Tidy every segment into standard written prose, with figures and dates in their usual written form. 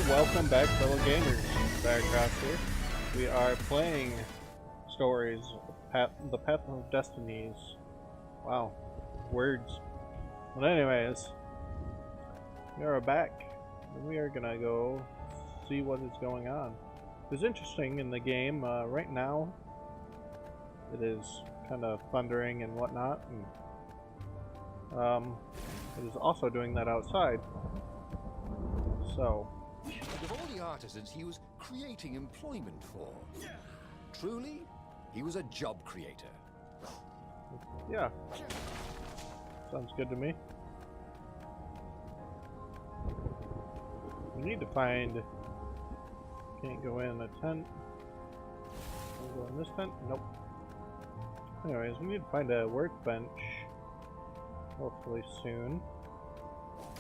welcome back, fellow gamers. Dyre Crosse here. We are playing Stories, the Path of Destinies. Wow, words. But anyways, we are back, and we are gonna go see what is going on. It's interesting in the game right now. It is kind of thundering and whatnot, and it is also doing that outside. So. Of all the artisans he was creating employment for, truly, he was a job creator. Yeah. Sounds good to me. We need to find... Can't go in a tent. Can we go in this tent? Nope. Anyways, we need to find a workbench. Hopefully soon.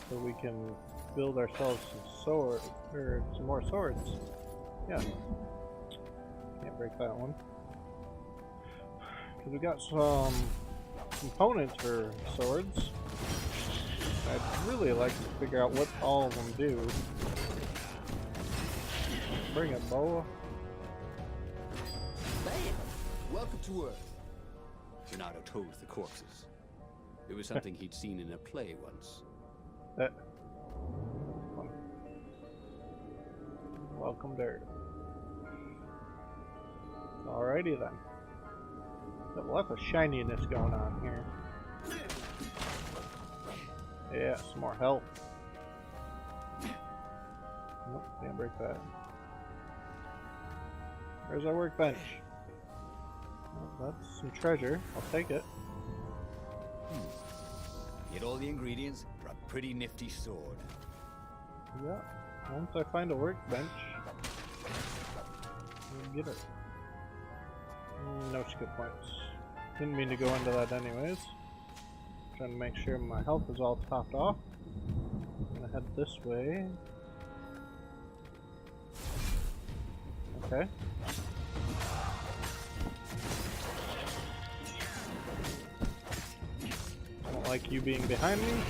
So we can build ourselves some swords, or some more swords. Yeah. Can't break that one. Because we got some components for swords. I'd really like to figure out what all of them do. Bring a bow. Bam! Welcome to Earth. Renato toes the corpses. It was something he'd seen in a play once. Welcome to Earth. Alrighty then. Got lots of shininess going on here. Yeah, some more health. Nope, can't break that. Where's our workbench? Well, that's some treasure. I'll take it. Get all the ingredients for a pretty nifty sword. Yeah. Once I find a workbench, I'll get it. No skill points. Didn't mean to go into that anyways. Trying to make sure my health is all topped off. I'm gonna head this way. Okay. Don't like you being behind me.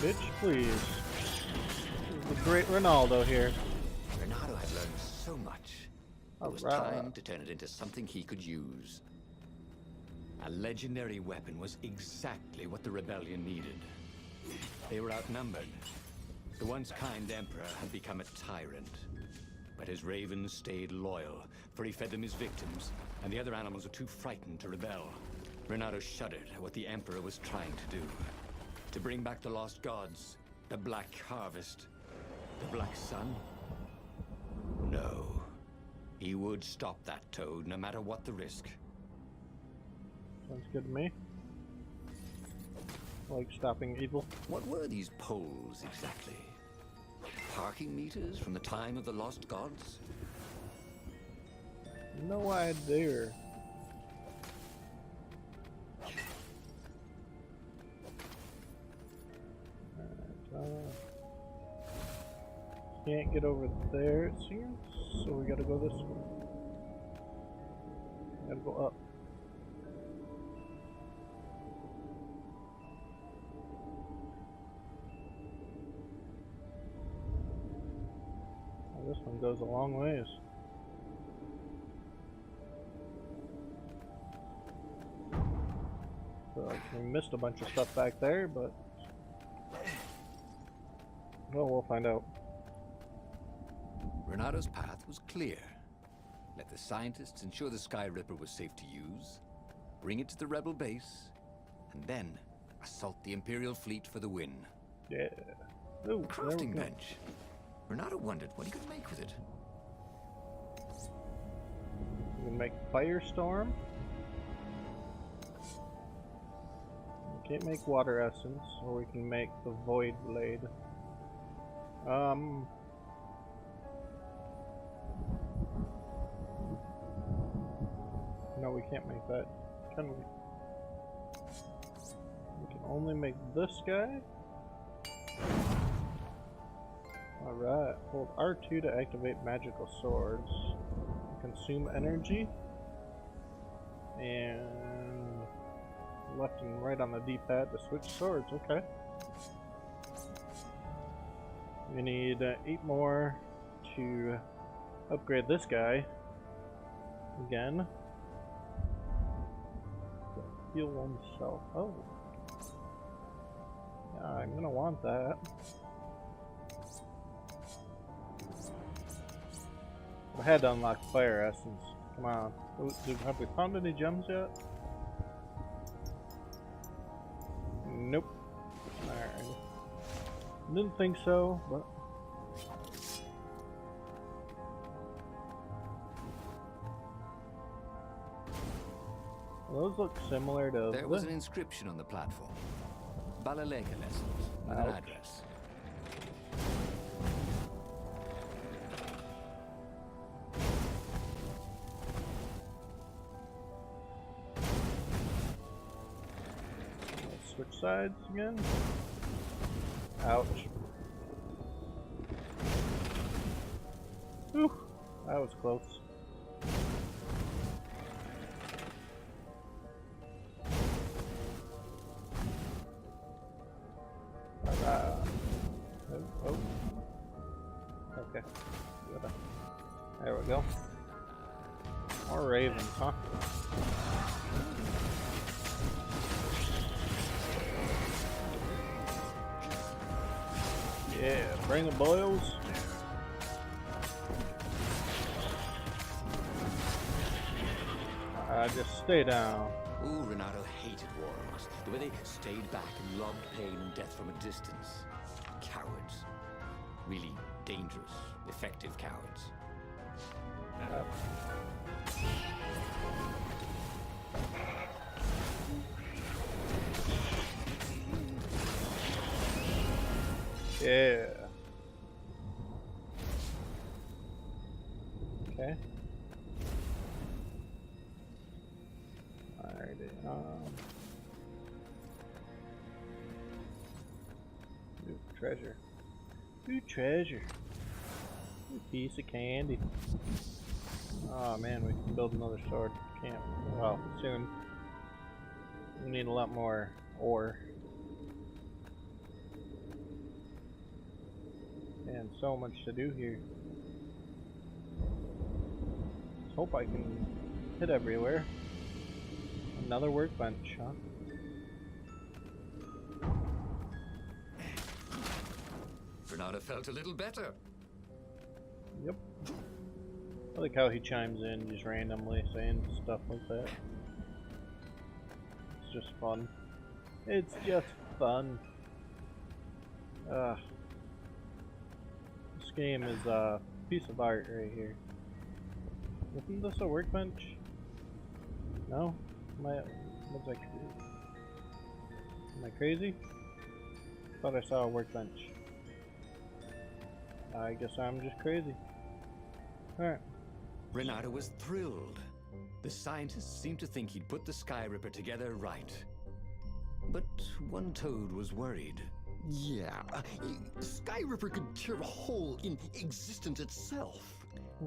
Bitch, please. This is the great Ronaldo here. Renato had learned so much. It was time to turn it into something he could use. A legendary weapon was exactly what the rebellion needed. They were outnumbered. The once kind emperor had become a tyrant. But his ravens stayed loyal, for he fed them his victims, and the other animals were too frightened to rebel. Renato shuddered at what the emperor was trying to do. To bring back the lost gods, the Black Harvest, the Black Sun? No. He would stop that toad, no matter what the risk. Sounds good to me. Like stopping evil. What were these poles, exactly? Parking meters from the time of the lost gods? No idea. Can't get over there, it seems, so we gotta go this way. Gotta go up. Oh, this one goes a long ways. So like we missed a bunch of stuff back there, but well, we'll find out. Renato's path was clear. Let the scientists ensure the Sky Ripper was safe to use, bring it to the rebel base, and then assault the Imperial fleet for the win. Yeah. Ooh, a crafting bench. Renato wondered what he could make with it. We can make Firestorm. We can't make Water Essence, or we can make the Void Blade. No, we can't make that. Can we? We can only make this guy? Alright, hold R2 to activate magical swords. Consume energy. And left and right on the D-pad to switch swords, okay. We need 8 more to upgrade this guy. Again. Heal oneself. Oh. Yeah, I'm gonna want that. I had to unlock Fire Essence. Come on. Have we found any gems yet? Nope. Alright. Didn't think so, but... Those look similar to... There was an inscription on the platform. Balalega lessons with an address. Let's switch sides again. Ouch. Whew, that was close. Oh. Okay. There we go. More ravens, huh? Yeah, bring the boils. Just stay down. Ooh, Renato hated warlocks. The way they stayed back and loved pain and death from a distance. Cowards. Really dangerous, effective cowards. Yeah. Okay. Alrighty. New treasure. New treasure. New piece of candy. Oh man, we can build another sword. Can't. Well, soon. We need a lot more ore. And so much to do here. Let's hope I can hit everywhere. Another workbench, huh? Renato felt a little better. Yep. I like how he chimes in just randomly saying stuff like that. It's just fun. It's just fun. This game is a piece of art right here. Isn't this a workbench? No? Am I crazy? Thought I saw a workbench. I guess I'm just crazy. Alright. Renato was thrilled. The scientists seemed to think he'd put the Sky Ripper together right. But one toad was worried. Yeah, Sky Ripper could tear a hole in existence itself.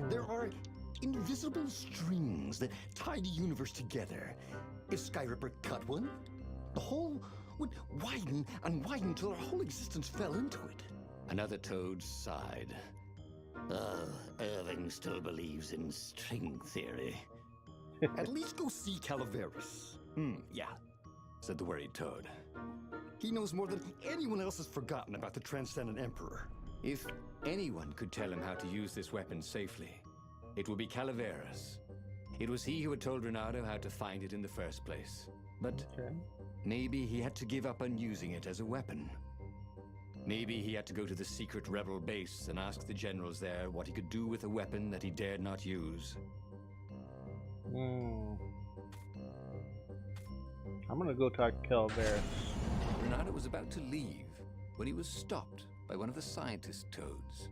There are invisible strings that tie the universe together. If Sky Ripper cut one, the hole would widen and widen till our whole existence fell into it. Another toad sighed. Irving still believes in string theory. At least go see Calaveras. Yeah, said the worried toad. He knows more than anyone else has forgotten about the Transcendent Emperor. If anyone could tell him how to use this weapon safely, it would be Calaveras. It was he who had told Renato how to find it in the first place. But maybe he had to give up on using it as a weapon. Maybe he had to go to the secret rebel base and ask the generals there what he could do with a weapon that he dared not use. I'm gonna go talk to Calaveras. Renato was about to leave when he was stopped by one of the scientist toads.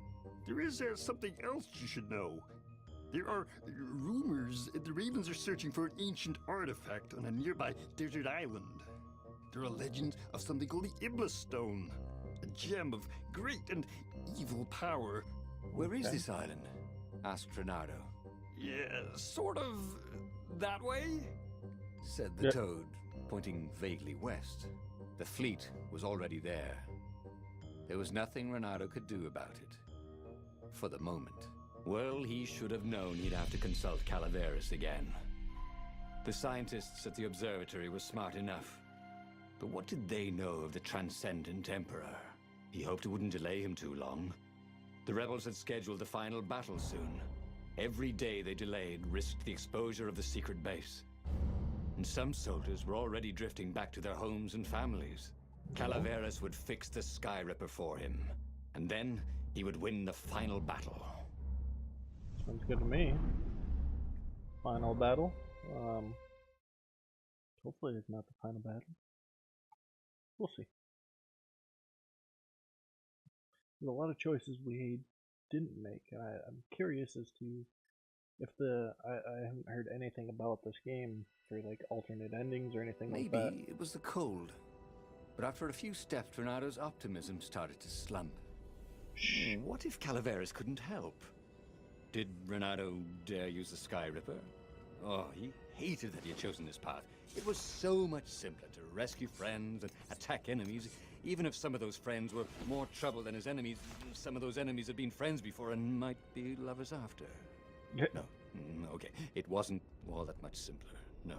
There is something else you should know. There are rumors the Ravens are searching for an ancient artifact on a nearby desert island. There are legends of something called the Iblis Stone, a gem of great and evil power. Where is this island? Asked Renato. Yeah, sort of that way? Said the toad, pointing vaguely west. The fleet was already there. There was nothing Renato could do about it. For the moment. Well, he should have known he'd have to consult Calaveras again. The scientists at the observatory were smart enough. But what did they know of the Transcendent Emperor? He hoped it wouldn't delay him too long. The rebels had scheduled the final battle soon. Every day they delayed risked the exposure of the secret base. And some soldiers were already drifting back to their homes and families. Calaveras would fix the Sky Ripper for him. And then he would win the final battle. Sounds good to me. Final battle. Hopefully it's not the final battle. We'll see. There's a lot of choices we didn't make. I'm curious as to if I haven't heard anything about this game for like alternate endings or anything like that. Maybe it was the cold. But after a few steps, Renato's optimism started to slump. What if Calaveras couldn't help? Did Renato dare use the Sky Ripper? Oh, he hated that he had chosen this path. It was so much simpler to rescue friends and attack enemies. Even if some of those friends were more trouble than his enemies, some of those enemies had been friends before and might be lovers after. No, okay, it wasn't all that much simpler, no.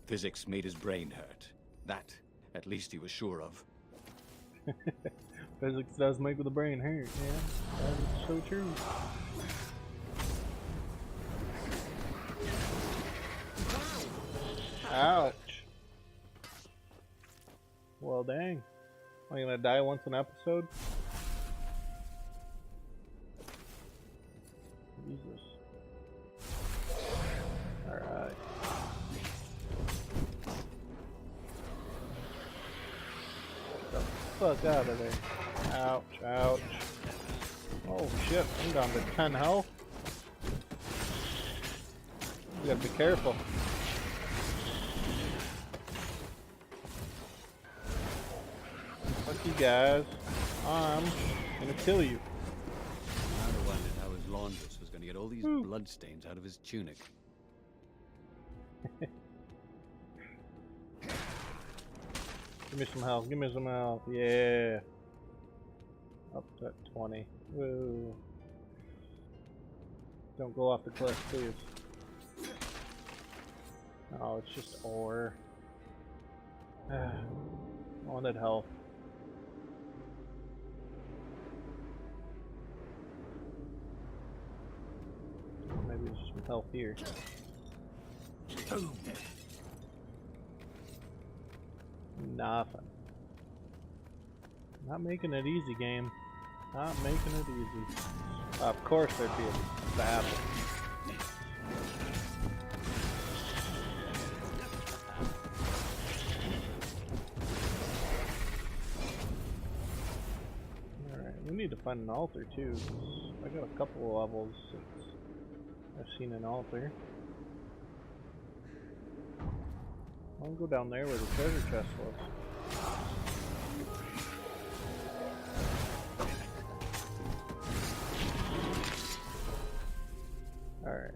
Physics made his brain hurt. That, at least he was sure of. Physics does make the brain hurt, yeah. That is so true. Ouch. Well, dang. Am I gonna die once an episode? Jesus. Alright. Get the fuck out of there. Ouch, ouch. Oh shit, I'm down to 10 health. You gotta be careful. Fuck you guys. I'm gonna kill you. I wondered how his laundress was going to get all these bloodstains out of his tunic. Give me some health, give me some health, yeah. Up to 20. Woo. Don't go off the cliff, please. Oh, it's just ore. Wanted health. Maybe there's some health here. Nothing. Not making it easy, game. Not making it easy. Of course there'd be a battle. Alright, we need to find an altar too. I got a couple of levels since I've seen an altar. I'll go down there where the treasure chest was. Alright.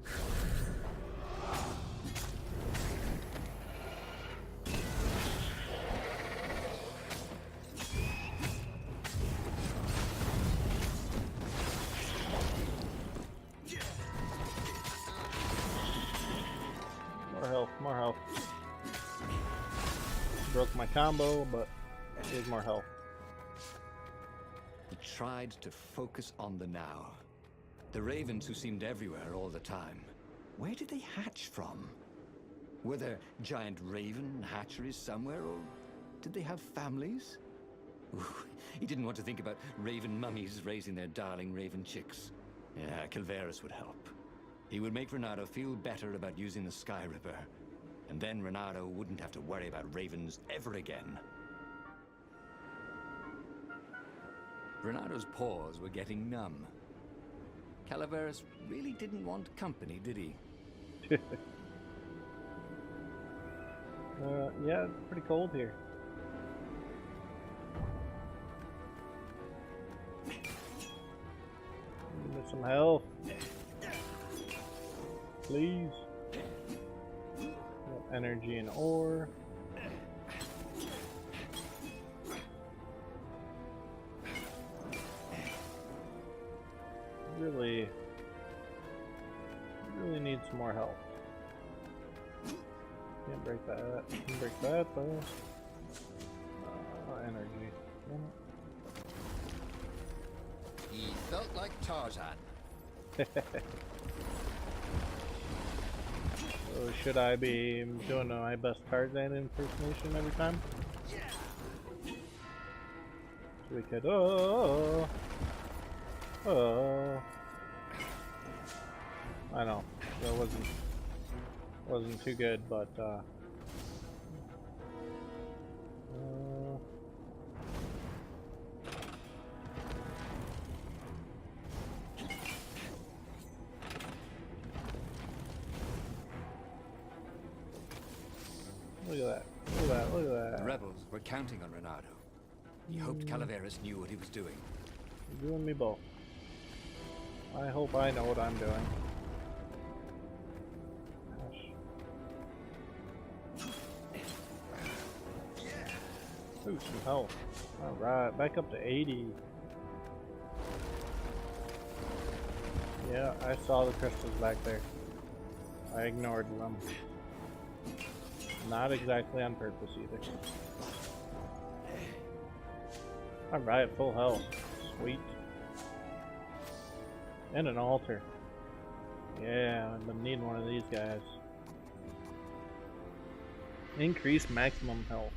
More health, more health. Broke my combo, but here's more health. He tried to focus on the now. The ravens who seemed everywhere all the time. Where did they hatch from? Were there giant raven hatcheries somewhere, or did they have families? Ooh, he didn't want to think about raven mummies raising their darling raven chicks. Yeah, Calaveras would help. He would make Renato feel better about using the Sky Ripper. And then Renato wouldn't have to worry about ravens ever again. Renato's paws were getting numb. Calaveras really didn't want company, did he? Yeah, it's pretty cold here. Get some health. Please. Got energy and ore. Really need some more help. Can't break that. Can't break that though. Energy. He felt like Tarzan. So should I be doing my best Tarzan impersonation every time? So we could I know that wasn't too good, but look at that. Look at that. Look at that. The rebels were counting on Renato. He hoped Calaveras knew what he was doing. You and me both. I hope I know what I'm doing. Ooh, some health. Alright, back up to 80. Yeah, I saw the crystals back there. I ignored them. Not exactly on purpose either. Alright, full health. Sweet. And an altar. Yeah, I've been needing one of these guys. Increase maximum health.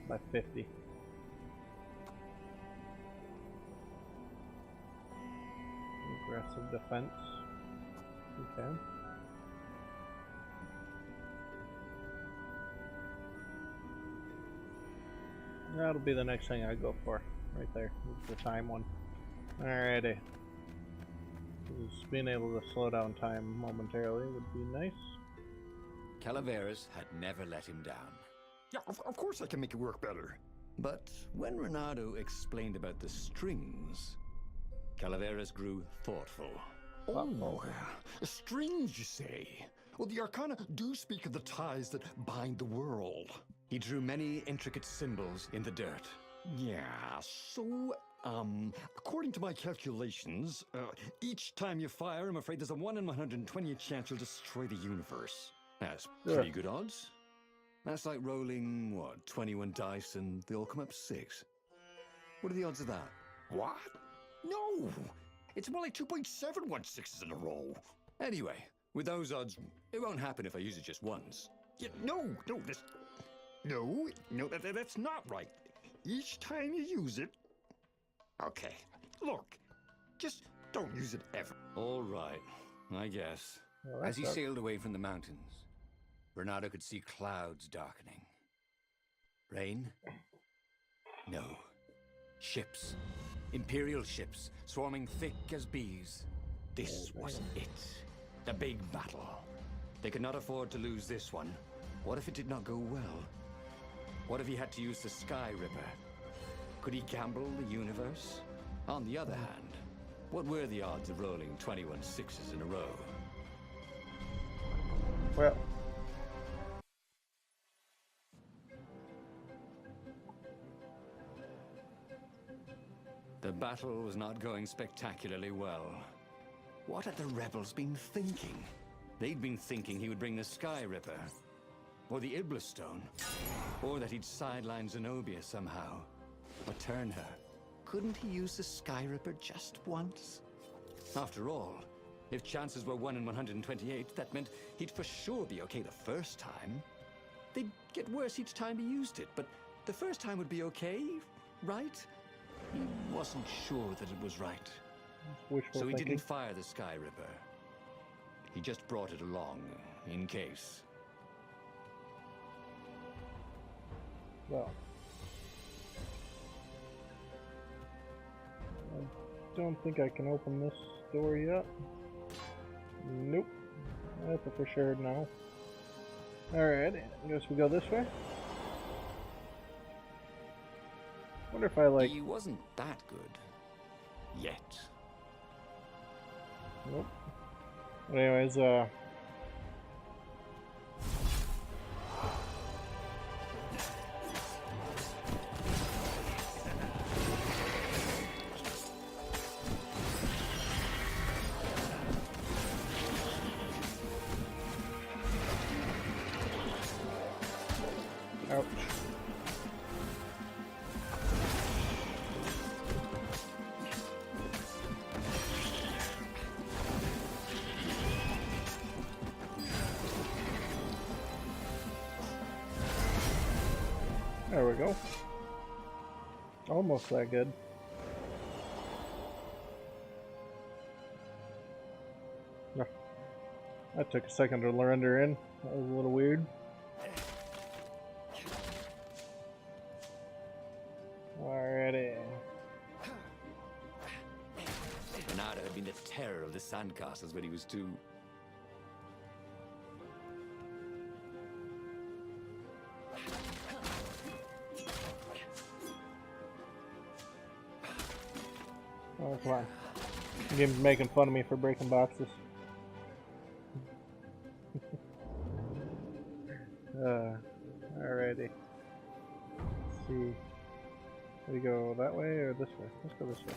By 50. Aggressive defense. Okay. That'll be the next thing I go for. Right there. The time one. Alrighty. Just being able to slow down time momentarily would be nice. Calaveras had never let him down. Yeah, of course I can make it work better. But when Renato explained about the strings, Calaveras grew thoughtful. Oh, strings, you say? Well, the Arcana do speak of the ties that bind the world. He drew many intricate symbols in the dirt. Yeah, so, according to my calculations, each time you fire, I'm afraid there's a 1 in 120 chance you'll destroy the universe. That's pretty good odds. That's like rolling, what, 21 dice and they all come up 6. What are the odds of that? What? No! It's more like 2.716s in a row. Anyway, with those odds, it won't happen if I use it just once. Yeah, no, that's not right. Each time you use it... Okay, look, just don't use it ever. All right, I guess. Well, as he sailed away from the mountains, Renato could see clouds darkening. Rain? No. Ships. Imperial ships, swarming thick as bees. This was it. The big battle. They could not afford to lose this one. What if it did not go well? What if he had to use the Sky Ripper? Could he gamble the universe? On the other hand, what were the odds of rolling 21 6s in a row? Well, the battle was not going spectacularly well. What had the rebels been thinking? They'd been thinking he would bring the Sky Ripper, or the Iblis Stone, or that he'd sideline Zenobia somehow, or turn her. Couldn't he use the Sky Ripper just once? After all, if chances were 1 in 128, that meant he'd for sure be okay the first time. They'd get worse each time he used it, but the first time would be okay, right? He wasn't sure that it was right. So he didn't fire the Sky Ripper. He just brought it along, in case. Well, I don't think I can open this door yet. Nope. That's a for sure no. Alright, I guess we go this way. wonder if I like... He wasn't that good. Yet. Nope. But anyways, ouch. There we go. Almost that good. No. That took a second to render in. That was a little weird. Alrighty. Bernardo had been the terror of the sandcastles when he was 2. Oh, come on. The game's making fun of me for breaking boxes. Alrighty. Let's see. Do we go that way or this way? Let's go this way.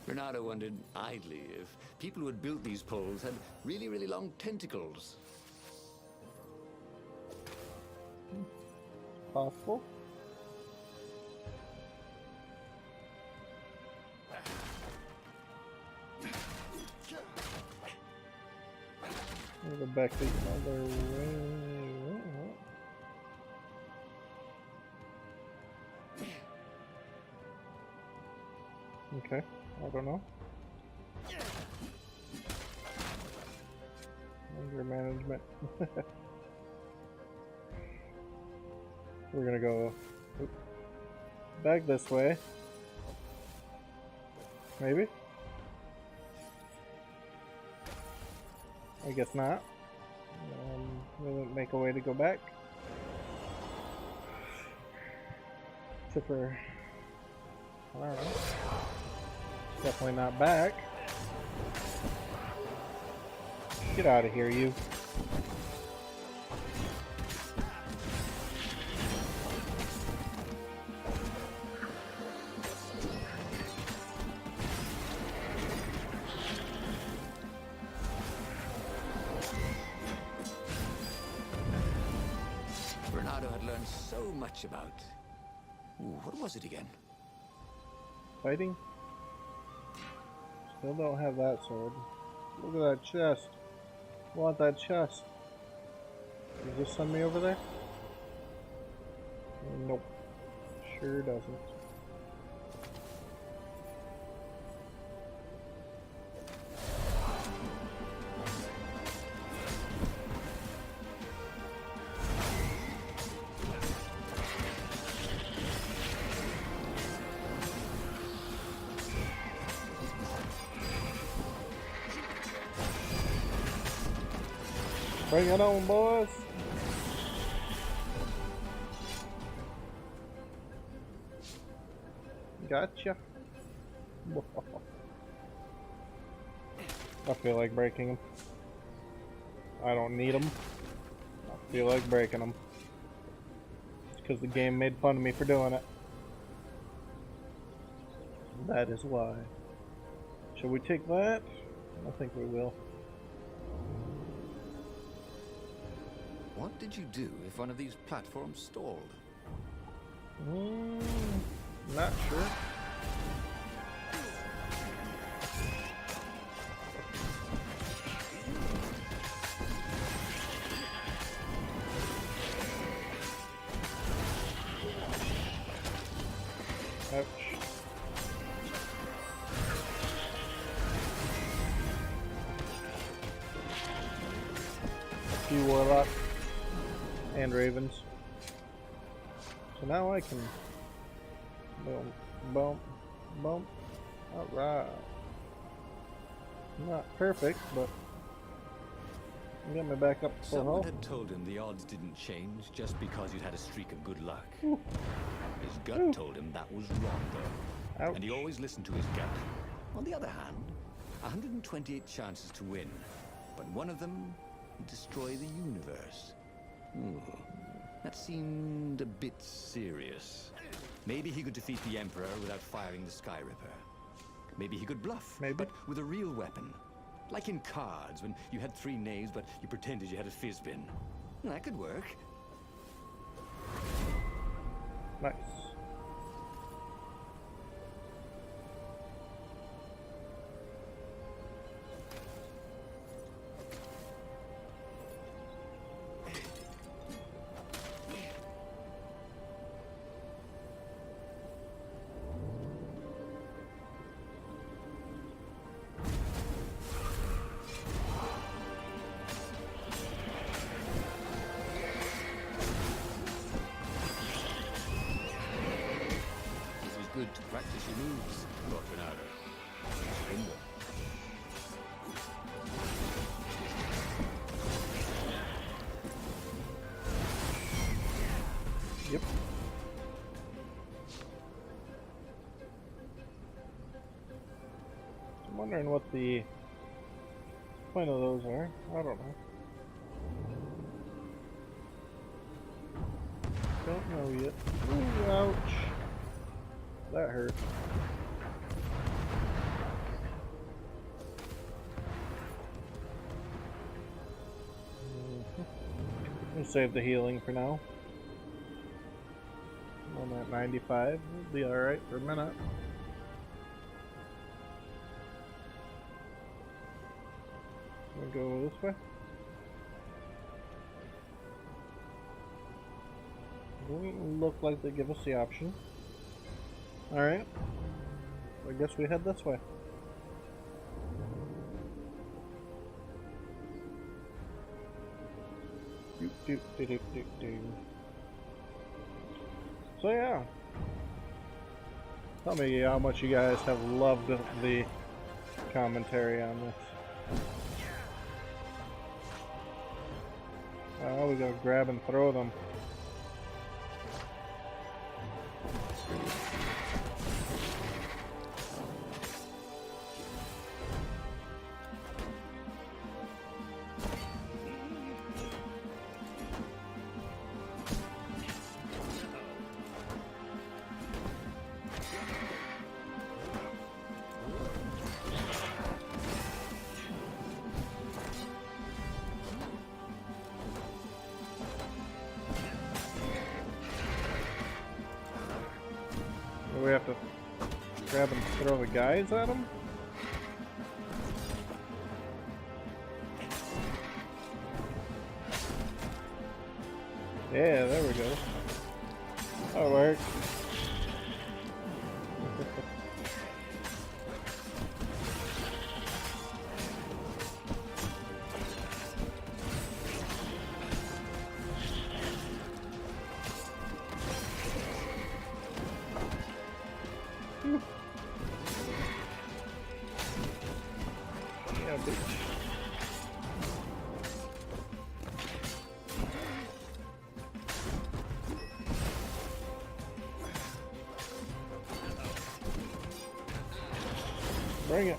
Bernardo wondered idly if people who had built these poles had really, really long tentacles. Possible. We'll go back the other way. Okay, I don't know. Anger management. We're gonna go back this way. Maybe? I guess not. We'll make a way to go back. Except for... I don't know. Definitely not back. Get out of here, you. Bernardo had learned so much about... Ooh, what was it again? Fighting? Still don't have that sword. Look at that chest. I want that chest. Does this send me over there? Nope. Sure doesn't. Bring it on, boys! Gotcha. I feel like breaking them. I don't need them. I feel like breaking them. It's because the game made fun of me for doing it. That is why. Should we take that? I think we will. What did you do if one of these platforms stalled? Not sure. Ouch. A few warlock and ravens. So now I can boom, boom, boom. Alright. Not perfect, but Get me back up to full Someone health. had told him the odds didn't change just because you'd had a streak of good luck. Ooh. His gut told him that was wrong, though. Ouch. And he always listened to his gut. On the other hand, 128 chances to win, but one of them would destroy the universe. Ooh, that seemed a bit serious. Maybe he could defeat the Emperor without firing the Sky Ripper. Maybe he could bluff, Maybe. but with a real weapon. Like in cards, when you had 3 knaves, but you pretended you had a fizzbin. That could work. Nice. Good to practice your moves, Lord Bernardo. Surrender. Yep. I'm wondering what the point of those are. I don't know. Don't know yet. Ooh, ouch. That hurt. We'll save the healing for now. I'm at 95. We'll be alright for a minute. We'll go this way. Doesn't look like they give us the option. Alright. I guess we head this way. So yeah. Tell me how much you guys have loved the commentary on this. Oh, we gotta grab and throw them. We have to grab and throw the guys at them? Yeah, there we go. That worked. Yeah, bitch. Bring it.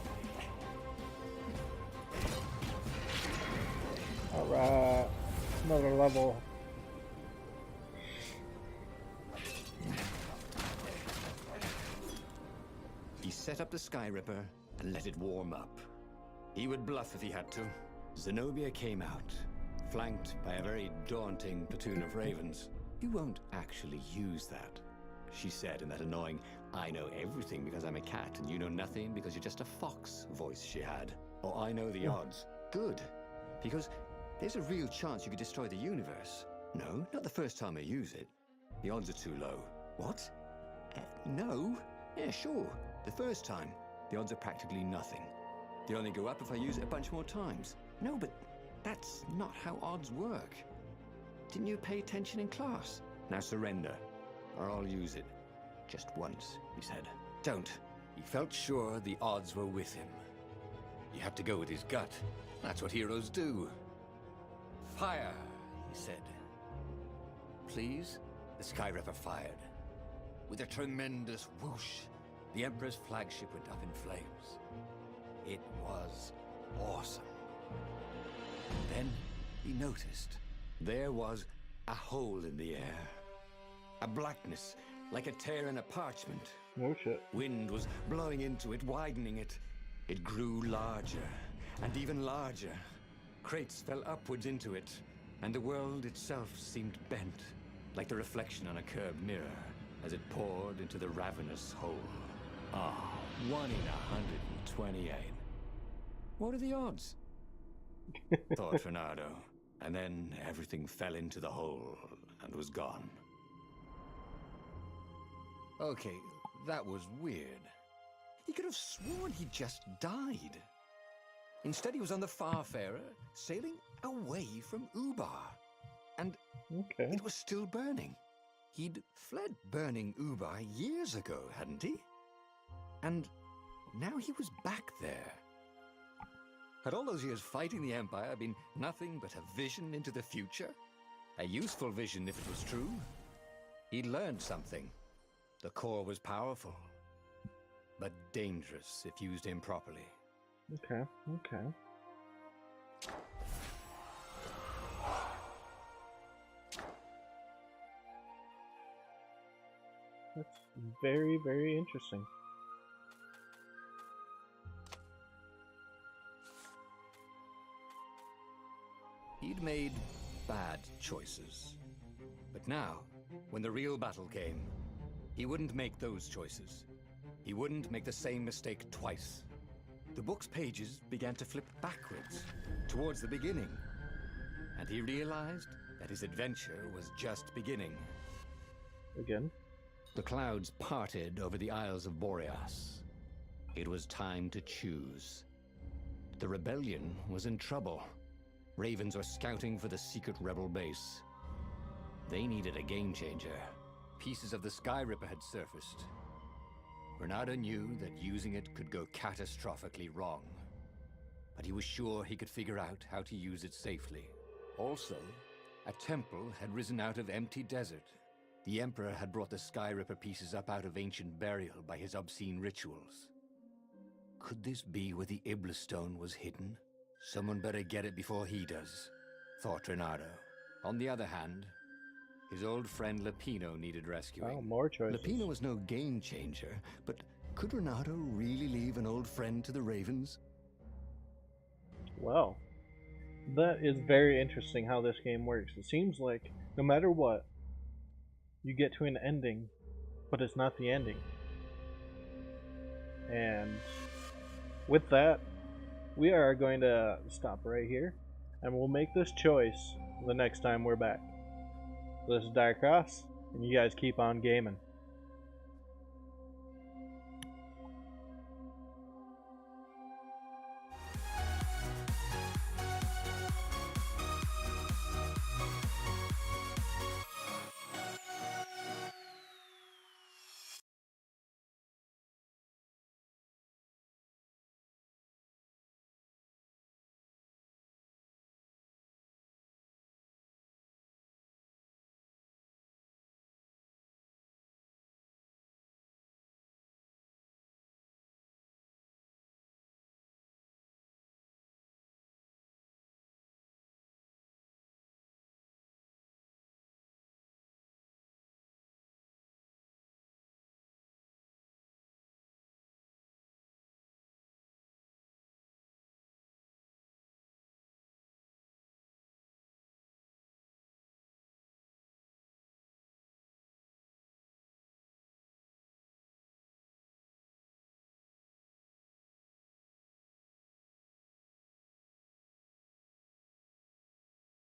Alright. Another level. He set up the Sky Ripper and let it warm up. He would bluff if he had to. Zenobia came out, flanked by a very daunting platoon of ravens. You won't actually use that, she said in that annoying, I know everything because I'm a cat and you know nothing because you're just a fox voice she had. Oh, I know the odds. Good, because there's a real chance you could destroy the universe. No, not the first time I use it. The odds are too low. What? No? Yeah, sure. The first time, the odds are practically nothing. They only go up if I use it a bunch more times. No, but that's not how odds work. Didn't you pay attention in class? Now surrender, or I'll use it. Just once, he said. Don't. He felt sure the odds were with him. He had to go with his gut. That's what heroes do. Fire, he said. Please? The Skyripper fired. With a tremendous whoosh, the Emperor's flagship went up in flames. It was awesome. Then he noticed there was a hole in the air. A blackness, like a tear in a parchment. Oh shit. Wind was blowing into it, widening it. It grew larger, and even larger. Crates fell upwards into it, and the world itself seemed bent, like the reflection on a curved mirror, as it poured into the ravenous hole. Ah, 1 in 128. What are the odds? Thought Renato. And then everything fell into the hole and was gone. Okay, that was weird. He could have sworn he just died. Instead, he was on the Farfarer, sailing away from Ubar. And it was still burning. He'd fled burning Ubar years ago, hadn't he? And now he was back there. Had all those years fighting the Empire been nothing but a vision into the future? A useful vision if it was true. He'd learned something. The core was powerful, but dangerous if used improperly. Okay. That's very, very interesting. He'd made bad choices. But now, when the real battle came, he wouldn't make those choices. He wouldn't make the same mistake twice. The book's pages began to flip backwards, towards the beginning. And he realized that his adventure was just beginning. Again? The clouds parted over the Isles of Boreas. It was time to choose. The rebellion was in trouble. Ravens were scouting for the secret rebel base. They needed a game changer. Pieces of the Skyripper had surfaced. Renato knew that using it could go catastrophically wrong. But he was sure he could figure out how to use it safely. Also, a temple had risen out of empty desert. The Emperor had brought the Skyripper pieces up out of ancient burial by his obscene rituals. Could this be where the Iblis stone was hidden? Someone better get it before he does, thought Renato. On the other hand, his old friend Lapino needed rescuing. Oh, more choices. Lapino was no game changer, but could Renato really leave an old friend to the Ravens? Well, that is very interesting how this game works. It seems like no matter what, you get to an ending, but it's not the ending. And with that, we are going to stop right here, and we'll make this choice the next time we're back. This is Dyre Crosse, and you guys keep on gaming.